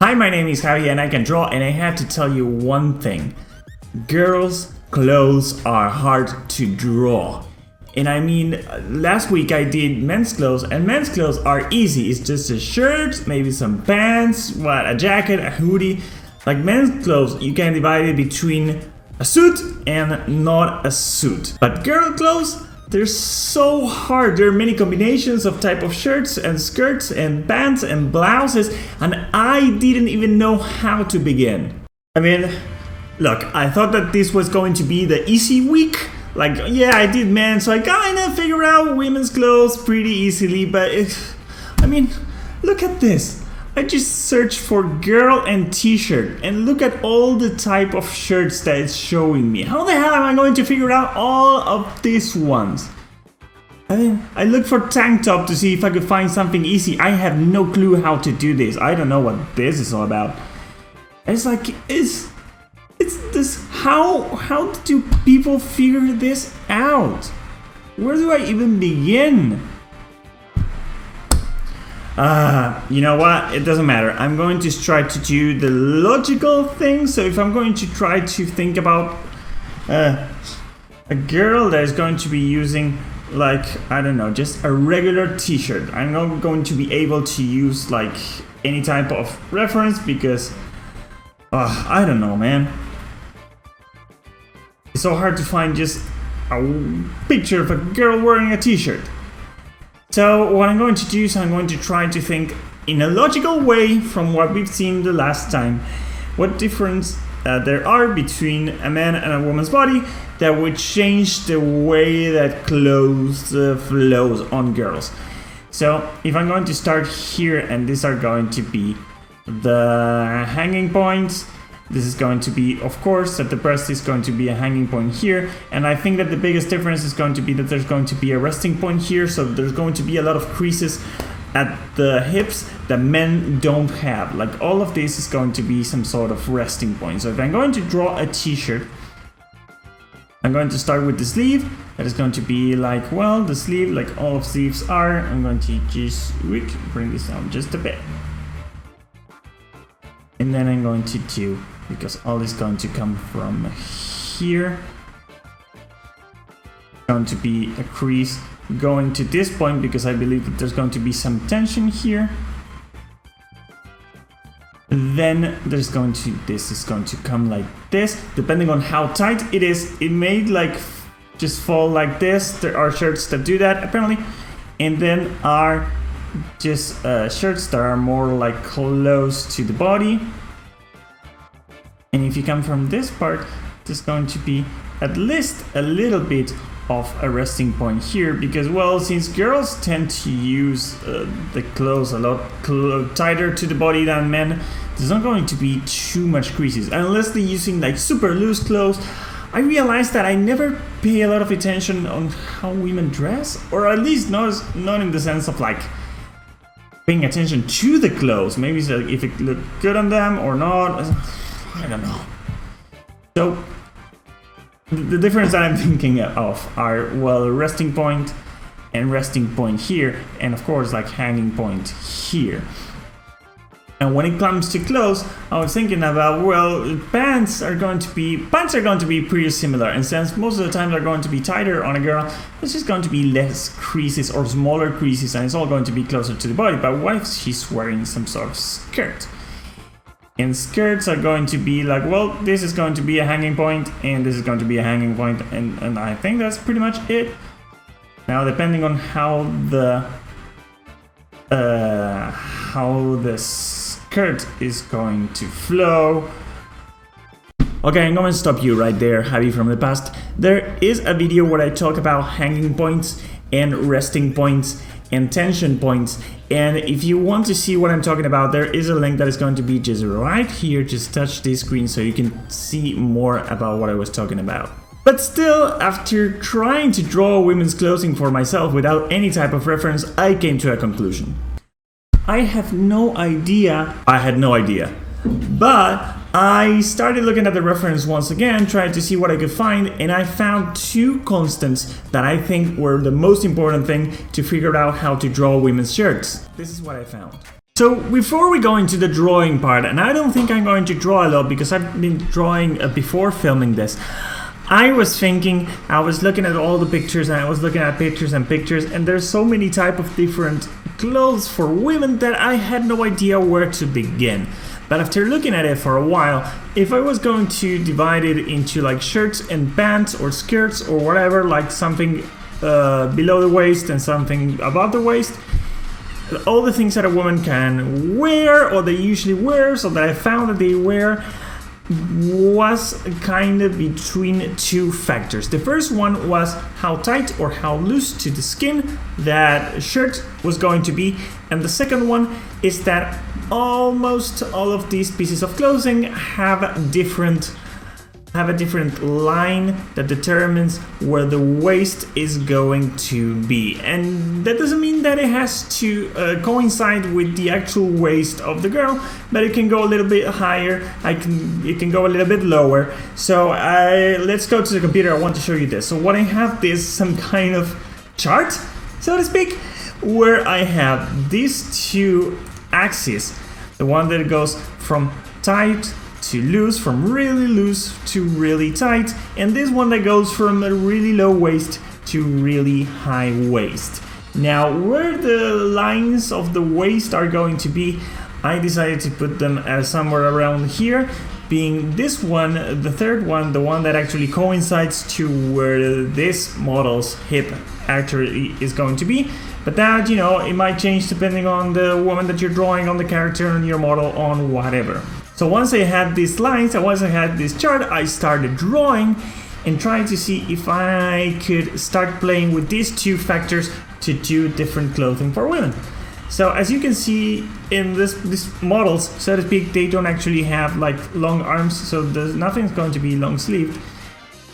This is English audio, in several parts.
Hi, my name is Javi and I can draw, and I have to tell you one thing. Girls' clothes are hard to draw. And I mean, last week I did men's clothes, and men's clothes are easy. It's just a shirt, maybe some pants, a jacket, a hoodie. Like men's clothes, you can divide it between a suit and not a suit. But girl clothes, they're so hard. There are many combinations of type of shirts and skirts and pants and blouses, and I didn't even know how to begin. I mean, look, I thought that this was going to be the easy week. Like, yeah, I did men, so I kinda figured out women's clothes pretty easily, but I mean, look at this. I just searched for girl and t-shirt, and look at all the type of shirts that it's showing me. How the hell am I going to figure out all of these ones? I mean, I looked for tank top to see if I could find something easy. I have no clue how to do this. I don't know what this is all about. It's like, it's this, how do people figure this out? Where do I even begin? You know what? It doesn't matter. I'm going to try to do the logical thing. So if I'm going to try to think about a girl that is going to be using, like, I don't know, just a regular t-shirt, I'm not going to be able to use like any type of reference because I don't know, man. It's so hard to find just a picture of a girl wearing a t-shirt. So what I'm going to do is I'm going to try to think in a logical way from what we've seen the last time, what difference there are between a man and a woman's body that would change the way that clothes flows on girls. So if I'm going to start here, and these are going to be the hanging points. This is going to be, of course, that the breast is going to be a hanging point here. And I think that the biggest difference is going to be that there's going to be a resting point here. So there's going to be a lot of creases at the hips that men don't have. Like all of this is going to be some sort of resting point. So if I'm going to draw a t-shirt, I'm going to start with the sleeve. That is going to be like, well, the sleeve, like all of sleeves are. I'm going to just bring this down just a bit. And then I'm going to do, because all is going to come from here, going to be a crease going to this point because I believe that there's going to be some tension here. Then there's going to, this is going to come like this, depending on how tight it is. It may like just fall like this. There are shirts that do that apparently, and then are just shirts that are more like close to the body. And if you come from this part, there's going to be at least a little bit of a resting point here, because, well, since girls tend to use the clothes a lot tighter to the body than men, there's not going to be too much creases unless they're using like super loose clothes. I realized that I never pay a lot of attention on how women dress, or at least not in the sense of like paying attention to the clothes. Maybe it's like if it looked good on them or not. I don't know. So the difference that I'm thinking of are, well, resting point and resting point here, and of course like hanging point here. And when it comes to clothes, I was thinking about, well, pants are going to be pretty similar, and since most of the time they're going to be tighter on a girl, it's just going to be less creases or smaller creases, and it's all going to be closer to the body. But what if she's wearing some sort of skirt? And skirts are going to be like, well, this is going to be a hanging point, and this is going to be a hanging point, and I think that's pretty much it. Now, depending on how the skirt is going to flow. Okay, I'm going to stop you right there, Javi from the past. There is a video where I talk about hanging points and resting points and tension points, and if you want to see what I'm talking about, there is a link that is going to be just right here. Just touch this screen so you can see more about what I was talking about. But still, after trying to draw women's clothing for myself without any type of reference, I came to a conclusion. I had no idea, but I started looking at the reference once again, trying to see what I could find, and I found two constants that I think were the most important thing to figure out how to draw women's shirts. This is what I found. So before we go into the drawing part, and I don't think I'm going to draw a lot because I've been drawing before filming this, I was thinking, I was looking at all the pictures and I was looking at pictures and pictures, and there's so many type of different clothes for women that I had no idea where to begin. But after looking at it for a while, if I was going to divide it into like shirts and pants or skirts or whatever, like something below the waist and something above the waist, all the things that a woman can wear or they usually wear, so that I found that they wear, was kind of between two factors. The first one was how tight or how loose to the skin that shirt was going to be, and the second one is that almost all of these pieces of clothing have a different line that determines where the waist is going to be, and that doesn't mean that it has to coincide with the actual waist of the girl, but it can go a little bit higher, it can go a little bit lower. So let's go to the computer. I want to show you this. So what I have is some kind of chart, so to speak, where I have these two axes, the one that goes from tight to loose, from really loose to really tight, and this one that goes from a really low waist to really high waist. Now, where the lines of the waist are going to be, I decided to put them somewhere around here, being this one, the third one, the one that actually coincides to where this model's hip actually is going to be. But that, you know, it might change depending on the woman that you're drawing, on the character, on your model, on whatever. So once I had these lines, and once I had this chart, I started drawing and trying to see if I could start playing with these two factors to do different clothing for women. So as you can see in these models, so to speak, they don't actually have like long arms, so nothing's going to be long sleeved.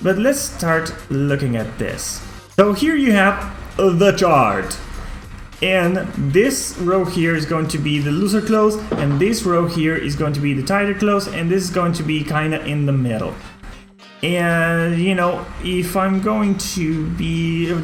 But let's start looking at this. So here you have the chart. And this row here is going to be the looser clothes, and this row here is going to be the tighter clothes, and this is going to be kind of in the middle. And you know, if I'm going to be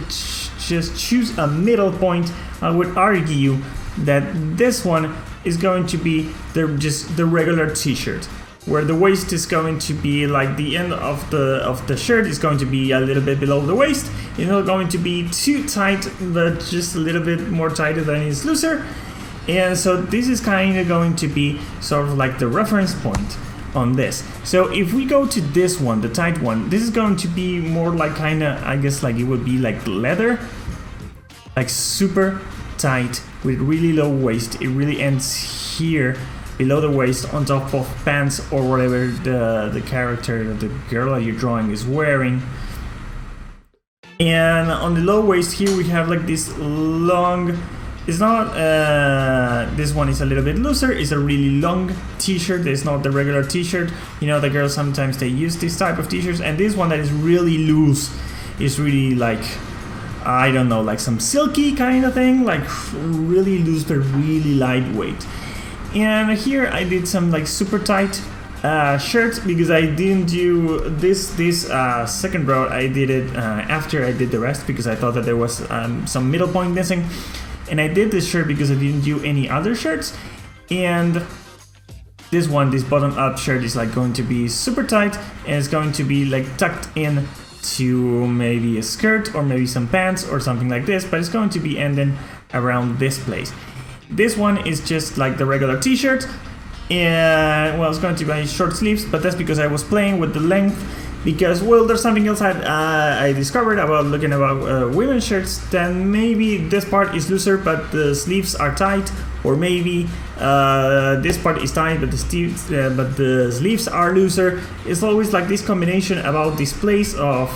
just choose a middle point, I would argue that this one is going to be just the regular t-shirt, where the waist is going to be like the end of the shirt is going to be a little bit below the waist. It's not going to be too tight, but just a little bit more tighter than it's looser. And so this is kind of going to be sort of like the reference point on this. So if we go to this one, the tight one, this is going to be more like kind of, I guess like it would be like leather, like super tight with really low waist. It really ends here below the waist on top of pants or whatever the character, the girl that you're drawing is wearing. And on the low waist here we have like this long, it's not, this one is a little bit looser, it's a really long t-shirt, it's not the regular t-shirt. You know, the girls sometimes they use this type of t-shirts, and this one that is really loose is really like, I don't know, like some silky kind of thing, like really loose but really lightweight. And here I did some like super tight shirts because I didn't do this second row. I did it after I did the rest because I thought that there was some middle point missing. And I did this shirt because I didn't do any other shirts. And this one, this bottom up shirt is like going to be super tight, and it's going to be like tucked in to maybe a skirt or maybe some pants or something like this, but it's going to be ending around this place. This one is just like the regular t-shirt, and well, it's going to be short sleeves, but that's because I was playing with the length, because well, there's something else I discovered about looking about women's shirts, then maybe this part is looser but the sleeves are tight, or maybe this part is tight but the sleeves are looser. It's always like this combination about this place of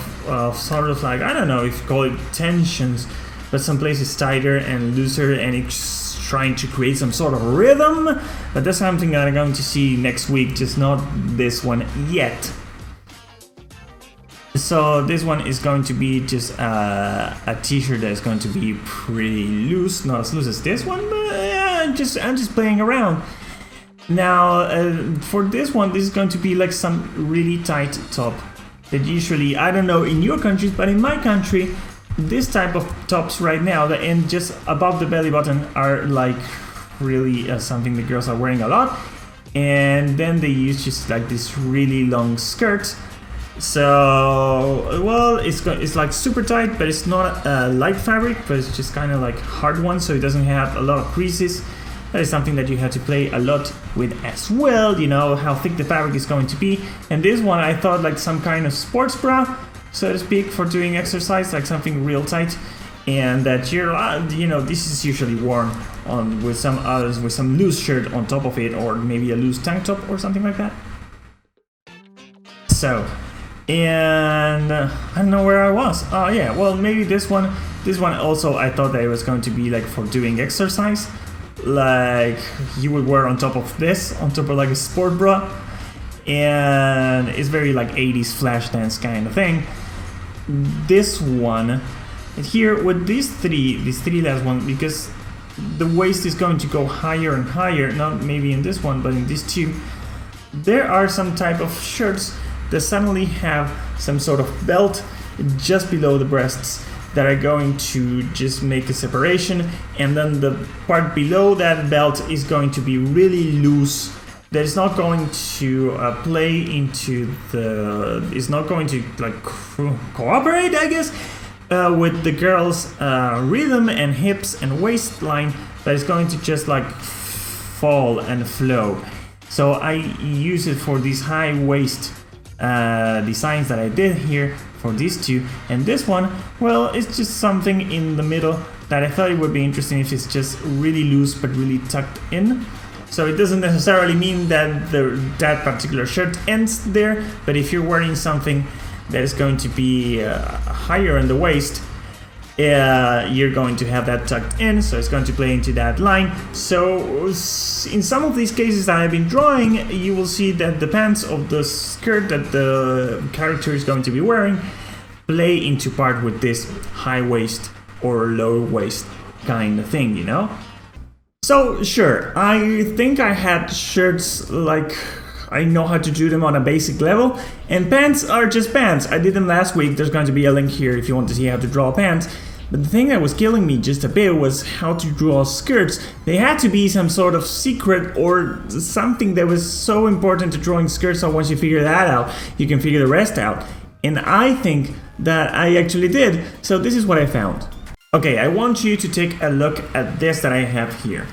sort of like, I don't know if you call it tensions, but some places tighter and looser, and it's trying to create some sort of rhythm. But that's something that I'm going to see next week, just not this one yet. So this one is going to be just a t-shirt that is going to be pretty loose, not as loose as this one, but I'm just playing around. Now for this one, this is going to be like some really tight top that usually, I don't know in your countries, but in my country, this type of tops right now that end just above the belly button are like really something the girls are wearing a lot. And then they use just like this really long skirt. So, well, it's like super tight, but it's not a light fabric, but it's just kind of like hard one, so it doesn't have a lot of creases. That is something that you have to play a lot with as well, you know, how thick the fabric is going to be. And this one I thought like some kind of sports bra, so to speak, for doing exercise, like something real tight. And that you're, you know, this is usually worn on with some others, with some loose shirt on top of it, or maybe a loose tank top or something like that. So, and I don't know where I was. Oh yeah, well, maybe this one also I thought that it was going to be like for doing exercise, like you would wear on top of this, on top of like a sport bra, and it's very like 80s flash dance kind of thing. This one here with these three last one, because the waist is going to go higher and higher, not maybe in this one, but in these two, there are some type of shirts that suddenly have some sort of belt just below the breasts that are going to just make a separation, and then the part below that belt is going to be really loose. That is not going to play into the... It's not going to like cooperate, I guess, with the girl's rhythm and hips and waistline, but it's going to just like fall and flow. So I use it for these high waist designs that I did here for these two, and this one, well, it's just something in the middle that I thought it would be interesting if it's just really loose but really tucked in. So it doesn't necessarily mean that that particular shirt ends there, but if you're wearing something that is going to be higher in the waist, you're going to have that tucked in, so it's going to play into that line. So in some of these cases that I've been drawing, you will see that the pants of the skirt that the character is going to be wearing play into part with this high waist or low waist kind of thing, you know? So sure, I think I had shirts like I know how to do them on a basic level, and pants are just pants. I did them last week. There's going to be a link here if you want to see how to draw pants. But the thing that was killing me just a bit was how to draw skirts. They had to be some sort of secret or something that was so important to drawing skirts, so once you figure that out, you can figure the rest out. And I think that I actually did. So this is what I found. Okay, I want you to take a look at this that I have here.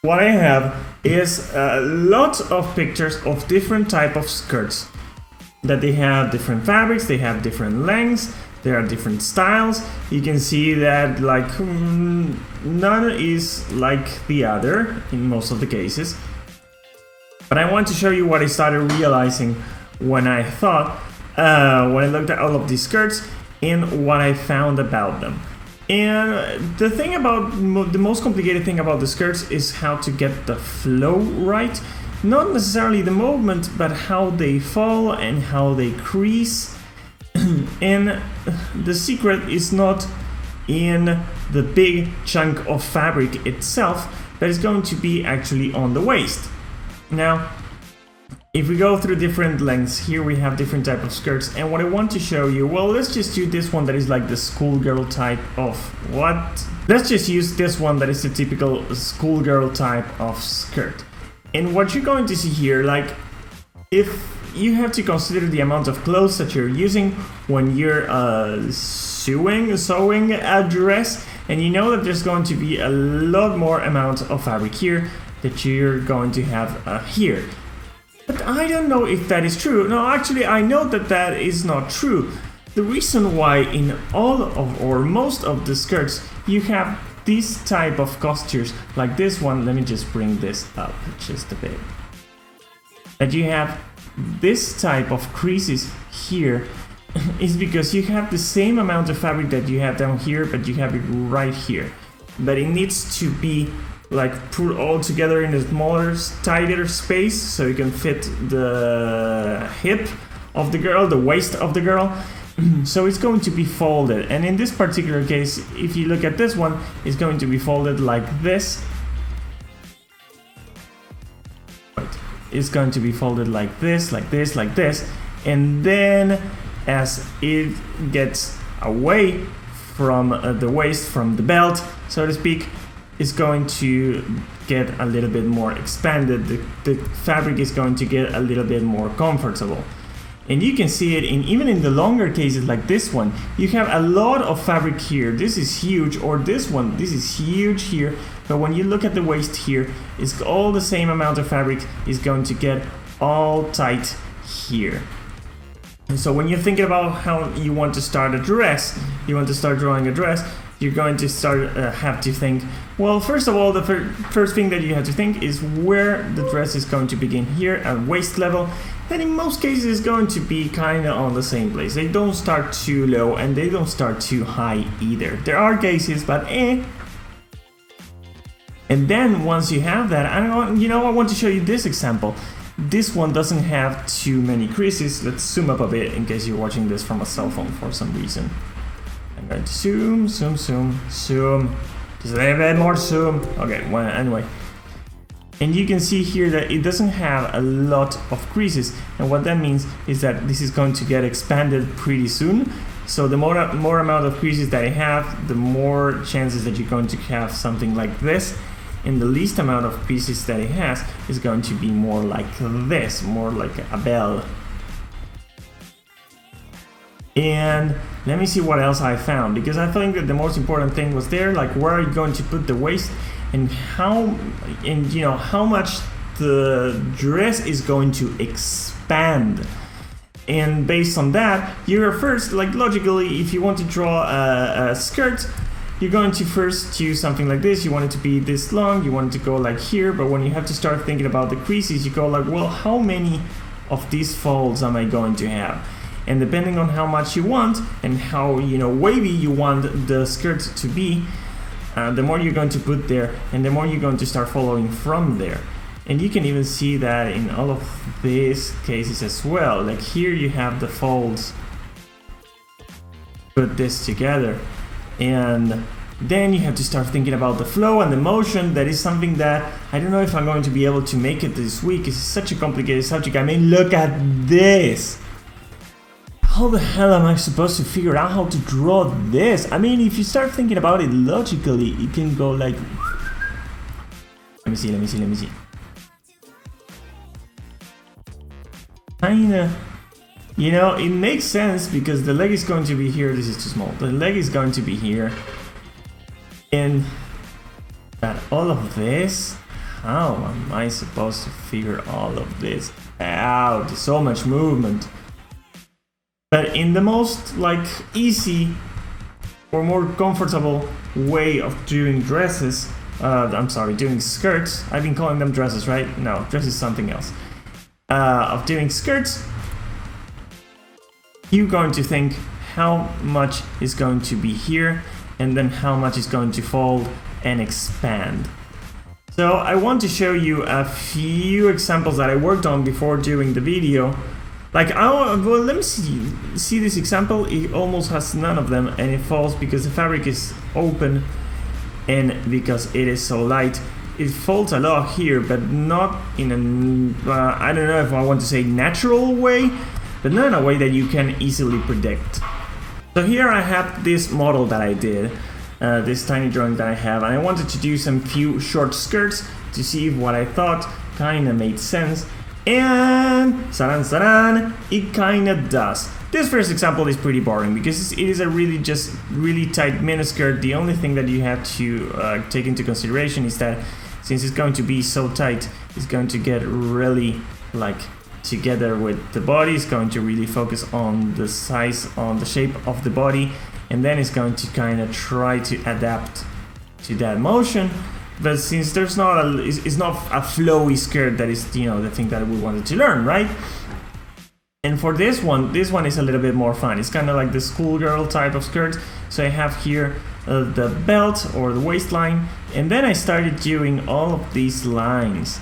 What I have is a lot of pictures of different type of skirts. That they have different fabrics, they have different lengths, there are different styles. You can see that like none is like the other in most of the cases. But I want to show you what I started realizing when I when I looked at all of these skirts and what I found about them. And the thing about the most complicated thing about the skirts is how to get the flow right. Not necessarily the movement, but how they fall and how they crease. And the secret is not in the big chunk of fabric itself, but it's going to be actually on the waist. Now, if we go through different lengths, here we have different type of skirts, and what I want to show you, well, let's just do this one that is like the schoolgirl type of what? Let's just use this one that is the typical schoolgirl type of skirt. And what you're going to see here, like, if you have to consider the amount of clothes that you're using when you're sewing a dress, and you know that there's going to be a lot more amount of fabric here that you're going to have here. But I don't know if that is true. No, actually, I know that that is not true. The reason why in all of or most of the skirts you have these type of costures, like this one, let me just bring this up just a bit. That you have this type of creases here is because you have the same amount of fabric that you have down here, but you have it right here. But it needs to be like put all together in a smaller, tighter space so you can fit the hip of the girl, the waist of the girl. So it's going to be folded, and in this particular case, if you look at this one, it's going to be folded like this. It's going to be folded like this, like this, like this, and then as it gets away from the waist, from the belt, so to speak, is going to get a little bit more expanded. The fabric is going to get a little bit more comfortable. And you can see it even in the longer cases like this one. You have a lot of fabric here. This is huge, or this one, this is huge here. But when you look at the waist here, it's all the same amount of fabric is going to get all tight here. And so when you're thinking about how you want to start a dress, you want to start drawing a dress, you're going to have to think, well, first of all, the first thing that you have to think is where the dress is going to begin here at waist level. And in most cases it's going to be kind of on the same place. They don't start too low and they don't start too high either. There are cases, but And then once you have that, I want to show you this example. This one doesn't have too many creases. Let's zoom up a bit in case you're watching this from a cell phone for some reason. I'm going to zoom. Just a little bit more zoom. Okay, well, anyway. And you can see here that it doesn't have a lot of creases. And what that means is that this is going to get expanded pretty soon. So the more amount of creases that I have, the more chances that you're going to have something like this. And the least amount of creases that it has is going to be more like this, more like a bell. And let me see what else I found, because I think that the most important thing was there, like where are you going to put the waist and how much the dress is going to expand. And based on that, you're first, like logically, if you want to draw a skirt, you're going to first choose something like this. You want it to be this long, you want it to go like here, but when you have to start thinking about the creases, you go like, well, how many of these folds am I going to have? And depending on how much you want and how wavy you want the skirt to be, the more you're going to put there and the more you're going to start following from there. And you can even see that in all of these cases as well. Like here you have the folds. Put this together. And then you have to start thinking about the flow and the motion. That is something that I don't know if I'm going to be able to make it this week. It's such a complicated subject. I mean, look at this. How the hell am I supposed to figure out how to draw this? I mean, if you start thinking about it logically, it can go like... Let me see. Kinda. It makes sense because the leg is going to be here. This is too small. The leg is going to be here. And that all of this, how am I supposed to figure all of this out? There's so much movement. But in the most easy or more comfortable way of doing dresses, doing skirts. I've been calling them dresses, right? No, dress is something else. Of doing skirts, you're going to think how much is going to be here and then how much is going to fold and expand. So I want to show you a few examples that I worked on before doing the video. Well, let me see this example. It almost has none of them and it falls because the fabric is open and because it is so light. It folds a lot here, but not in I don't know if I want to say natural way, but not in a way that you can easily predict. So here I have this model that I did, this tiny drawing that I have, and I wanted to do some few short skirts to see if what I thought kind of made sense. And saran, it kind of does. This first example is pretty boring because it is a really tight miniskirt. The only thing that you have to take into consideration is that since it's going to be so tight, it's going to get really together with the body. It's going to really focus on the size, on the shape of the body, and then it's going to kind of try to adapt to that motion. But since it's not a flowy skirt, that is the thing that we wanted to learn, right? And for this one is a little bit more fun. It's kind of like the schoolgirl type of skirt. So I have here the belt or the waistline, and then I started doing all of these lines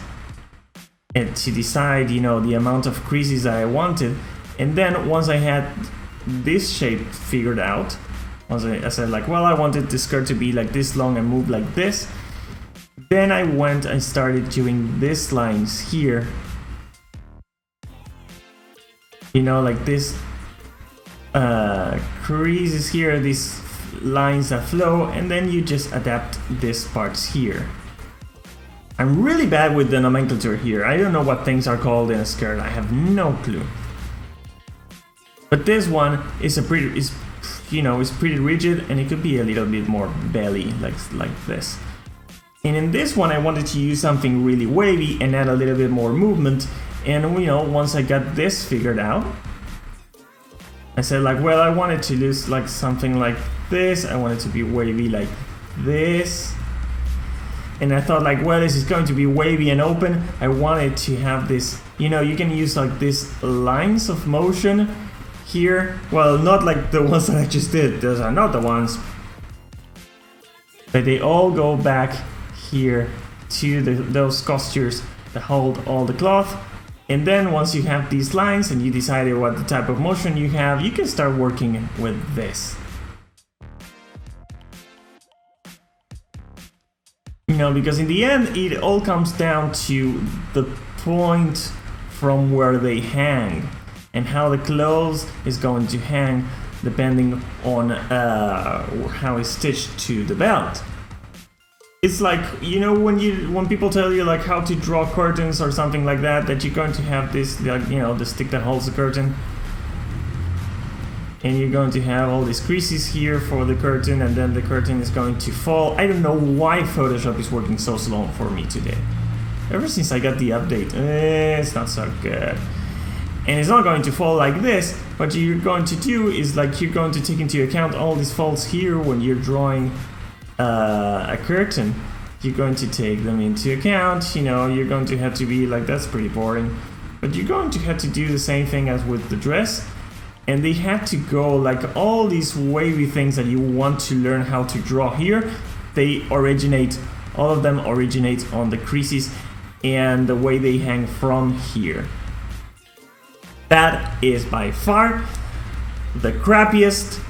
and to decide the amount of creases that I wanted. And then once I had this shape figured out, once I said well, I wanted the skirt to be like this long and move like this, then I went and started doing these lines here, like this creases here, these lines that flow, and then you just adapt these parts here. I'm really bad with the nomenclature here. I don't know what things are called in a skirt. I have no clue. But this one is pretty rigid, and it could be a little bit more belly, like this. And in this one, I wanted to use something really wavy and add a little bit more movement. And once I got this figured out, I said like, well, I wanted to do like something like this. I wanted to be wavy like this. And I thought like, well, this is going to be wavy and open. I wanted to have this, you can use like these lines of motion here. Well, not like the ones that I just did. Those are not the ones. But they all go back here to those costumes that hold all the cloth. And then once you have these lines and you decided what the type of motion you have, you can start working with this. Because in the end, it all comes down to the point from where they hang and how the clothes is going to hang depending on how it's stitched to the belt. It's like, when people tell you like how to draw curtains or something like that you're going to have this, like, the stick that holds the curtain. And you're going to have all these creases here for the curtain, and then the curtain is going to fall. I don't know why Photoshop is working so slow for me today. Ever since I got the update, it's not so good. And it's not going to fall like this. What you're going to do is like you're going to take into account all these folds here when you're drawing a curtain. You're going to take them into account. You're going to have to be like, that's pretty boring. But you're going to have to do the same thing as with the dress. And they have to go like all these wavy things that you want to learn how to draw here. All of them originate on the creases and the way they hang from here. That is by far the crappiest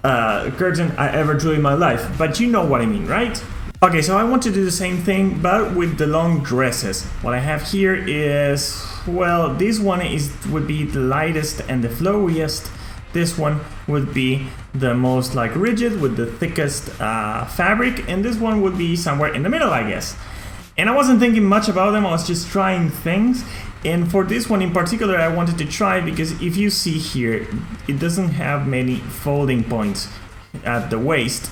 curtain I ever drew in my life, but you know what I mean, right? Okay, so I want to do the same thing, but with the long dresses. What I have here is, well, this one would be the lightest and the flowiest. This one would be the most like rigid with the thickest fabric, and this one would be somewhere in the middle, I guess. And I wasn't thinking much about them, I was just trying things. And for this one in particular, I wanted to try because if you see here, it doesn't have many folding points at the waist.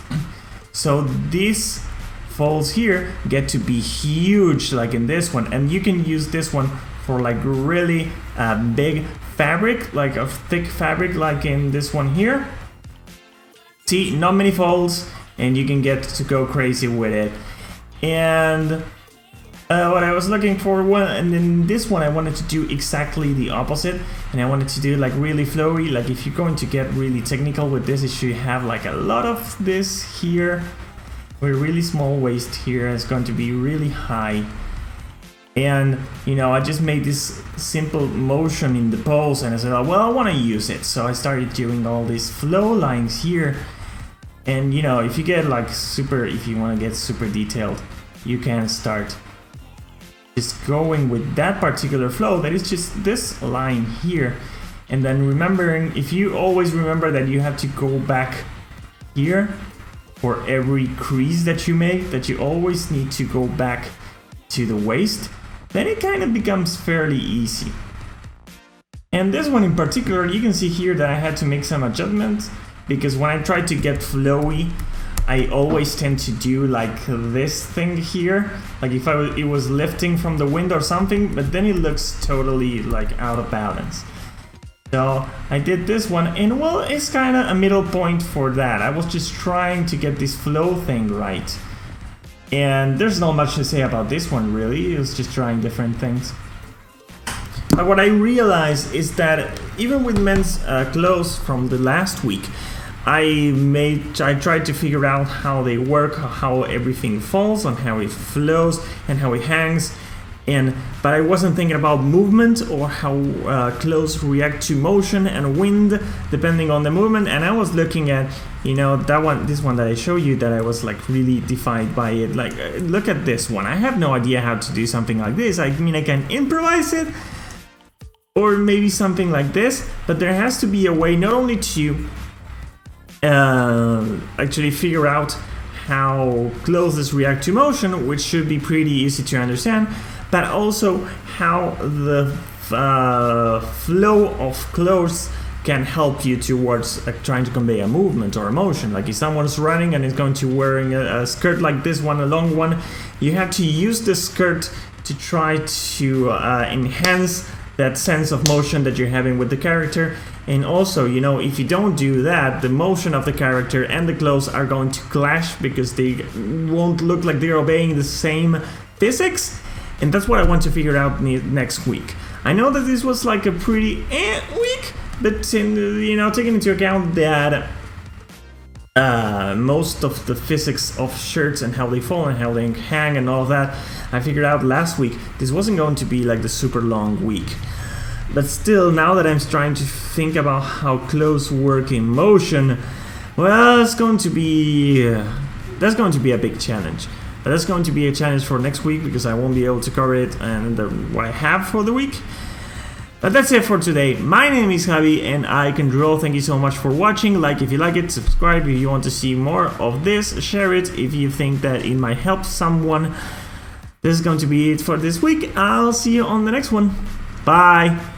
So these folds here get to be huge, like in this one. And you can use this one for like really big fabric, like a thick fabric, like in this one here. See, not many folds, and you can get to go crazy with it. And what I was looking for, and then this one I wanted to do exactly the opposite, and I wanted to do like really flowy. Like if you're going to get really technical with this, it should have like a lot of this here, with really small waist here. It's going to be really high. And I just made this simple motion in the pose, and I said, oh, well, I want to use it. So I started doing all these flow lines here. And if you get like if you want to get super detailed, you can start just going with that particular flow that is just this line here. And then remembering, if you always remember that you have to go back here for every crease that you make, that you always need to go back to the waist, then it kind of becomes fairly easy. And this one in particular, you can see here that I had to make some adjustments, because when I try to get flowy, I always tend to do like this thing here, like if it was lifting from the wind or something, but then it looks totally like out of balance. So I did this one, and well, it's kind of a middle point for that. I was just trying to get this flow thing right. And there's not much to say about this one really, it was just trying different things. But what I realized is that even with men's clothes from the last week, I tried to figure out how they work, how everything falls, and how it flows, and how it hangs. But I wasn't thinking about movement or how clothes react to motion and wind depending on the movement. And I was looking at, this one that I show you, that I was like really defined by it. Like, look at this one. I have no idea how to do something like this. I mean, I can improvise it, or maybe something like this, but there has to be a way not only to actually figure out how clothes react to motion, which should be pretty easy to understand, but also how the flow of clothes can help you towards trying to convey a movement or a motion. Like if someone's running and is going to wearing a skirt like this one, a long one, you have to use the skirt to try to enhance that sense of motion that you're having with the character. And also, you know, if you don't do that, the motion of the character and the clothes are going to clash because they won't look like they're obeying the same physics. And that's what I want to figure out next week. I know that this was like a pretty week, but taking into account that most of the physics of shirts and how they fall and how they hang and all of that, I figured out last week this wasn't going to be like the super long week. But still, now that I'm trying to think about how clothes work in motion, well, that's going to be a big challenge. But that's going to be a challenge for next week because I won't be able to cover it and what I have for the week. But that's it for today. My name is Javi and I Can Draw. Thank you so much for watching. Like if you like it, subscribe if you want to see more of this, share it if you think that it might help someone. This is going to be it for this week. I'll see you on the next one. Bye.